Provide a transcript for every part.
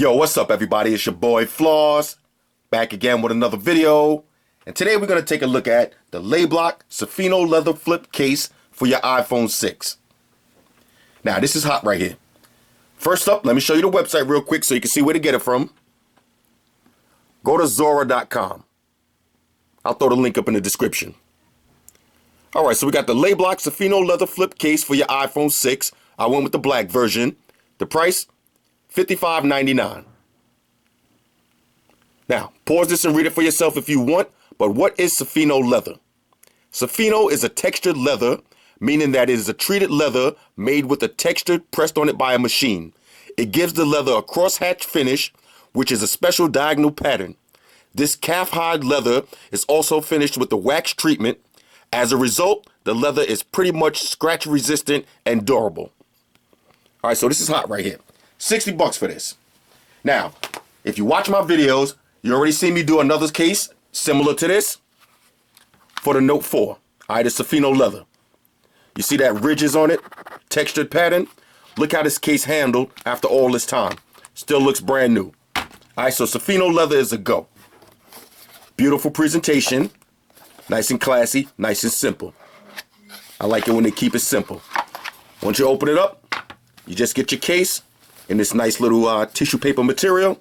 Yo, what's up everybody? It's your boy Floss, back again with another video. And today we're going to take a look at the Layblock Saffiano leather flip case for your iPhone 6. Now this is hot right here. First up, let me show you the website real quick so you can see where to get it from. Go to Zora.com. I'll throw the link up in the description. Alright, so we got the Layblock Saffiano leather flip case for your iPhone 6. I went with the black version. The price? $55.99. Now, pause this and read it for yourself if you want, but what is Saffiano leather? Saffiano is a textured leather, meaning that it is a treated leather made with a texture pressed on it by a machine. It gives the leather a crosshatch finish, which is a special diagonal pattern. This calf hide leather is also finished with the wax treatment. As a result, the leather is pretty much scratch resistant and durable. All right, so this is hot right here. $60 for this. Now, if you watch my videos, you already see me do another case similar to this for the Note 4. All right, it's Saffiano leather. You see that ridges on it, textured pattern? Look how this case handled after all this time. Still looks brand new. All right, so Saffiano leather is a go. Beautiful presentation, nice and classy, nice and simple. I like it when they keep it simple. Once you open it up, you just get your case in this nice little tissue paper material.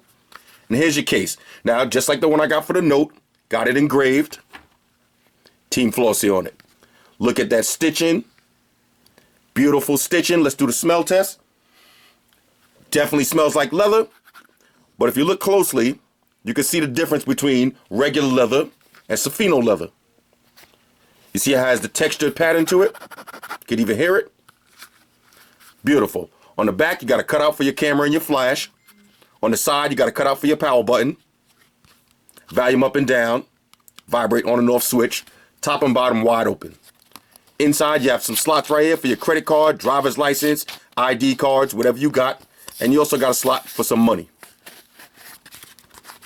And here's your case. Now, just like the one I got for the Note, got it engraved. Team Flossy on it. Look at that stitching. Beautiful stitching. Let's do the smell test. Definitely smells like leather. But if you look closely, you can see the difference between regular leather and Saffiano leather. You see it has the textured pattern to it. You can even hear it. Beautiful. On the back, you got a cutout for your camera and your flash. On the side, you got a cutout for your power button. Volume up and down. Vibrate on and off switch. Top and bottom wide open. Inside, you have some slots right here for your credit card, driver's license, ID cards, whatever you got. And you also got a slot for some money.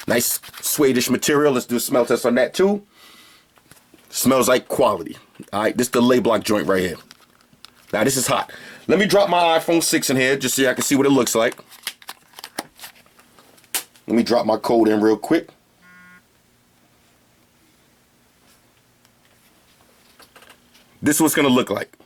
Nice suede-ish material. Let's do a smell test on that too. Smells like quality. All right, this is the Layblock joint right here. Now, this is hot. Let me drop my iPhone 6 in here just so I can see what it looks like. Let me drop my code in real quick. This is what it's going to look like.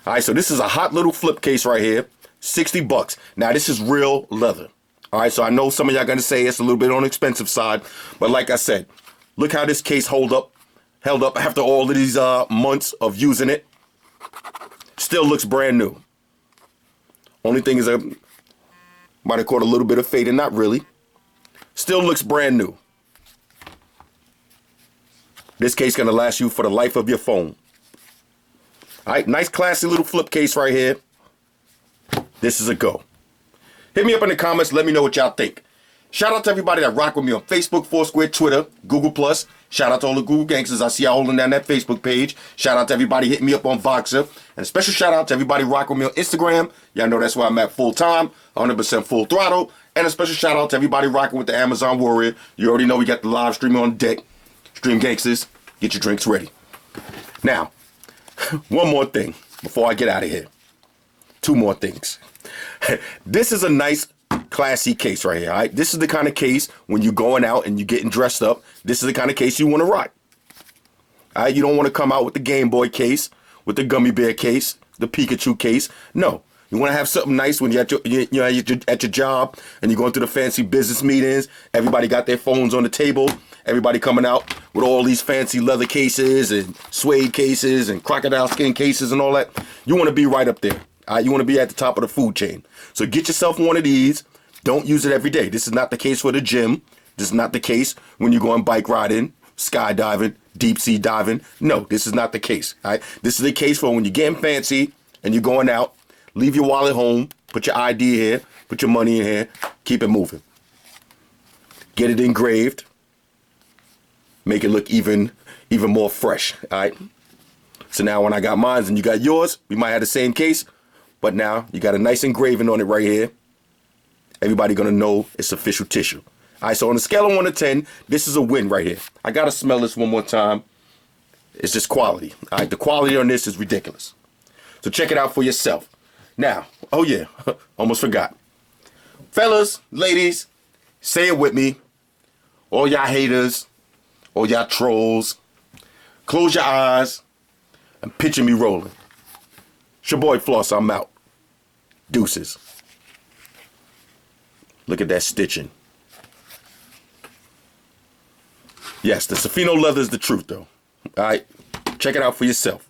All right, so this is a hot little flip case right here. $60. Now, this is real leather. All right, so I know some of y'all going to say it's a little bit on the expensive side. But like I said, look how this case held up after all of these months of using it. Still looks brand new. Only thing is I might have caught a little bit of fading, not really. Still looks brand new. This case gonna last you for the life of your phone. All right, nice classy little flip case right here. This is a go. Hit me up in the comments, let me know what y'all think. Shout out to everybody that rock with me on Facebook, Foursquare, Twitter, Google+. Shout out to all the Google gangsters I see y'all holding down that Facebook page. Shout out to everybody hitting me up on Voxer. And a special shout out to everybody rocking with me on Instagram. Y'all know that's where I'm at full time, 100% full throttle. And a special shout out to everybody rocking with the Amazon Warrior. You already know we got the live stream on deck. Stream gangsters, get your drinks ready. Now, one more thing before I get out of here. Two more things. This is a nice classy case right here, all right? This is the kind of case when you're going out and you're getting dressed up, this is the kind of case you want to rock. All right, you don't want to come out with the Game Boy case, with the gummy bear case, the Pikachu case. No, you want to have something nice when you're at your job and you're going through the fancy business meetings. Everybody got their phones on the table. Everybody coming out with all these fancy leather cases and suede cases and crocodile skin cases and all that. You want to be right up there. All right, you want to be at the top of the food chain. So get yourself one of these. Don't use it every day. This is not the case for the gym. This is not the case when you're going bike riding, skydiving, deep sea diving. No, this is not the case. All right? This is the case for when you're getting fancy and you're going out. Leave your wallet home. Put your ID here. Put your money in here. Keep it moving. Get it engraved. Make it look even more fresh. All right? So now when I got mine and you got yours, we might have the same case. But now you got a nice engraving on it right here. Everybody gonna know it's official tissue. All right, so on a scale of 1 to 10, this is a win right here. I gotta smell this one more time. It's just quality. All right, the quality on this is ridiculous. So check it out for yourself. Now, Oh yeah, almost forgot. Fellas, ladies, say it with me. All y'all haters, all y'all trolls, close your eyes and picture me rolling. It's your boy Floss, I'm out. Deuces. Look at that stitching. Yes, the Saffiano leather is the truth though. All right, check it out for yourself.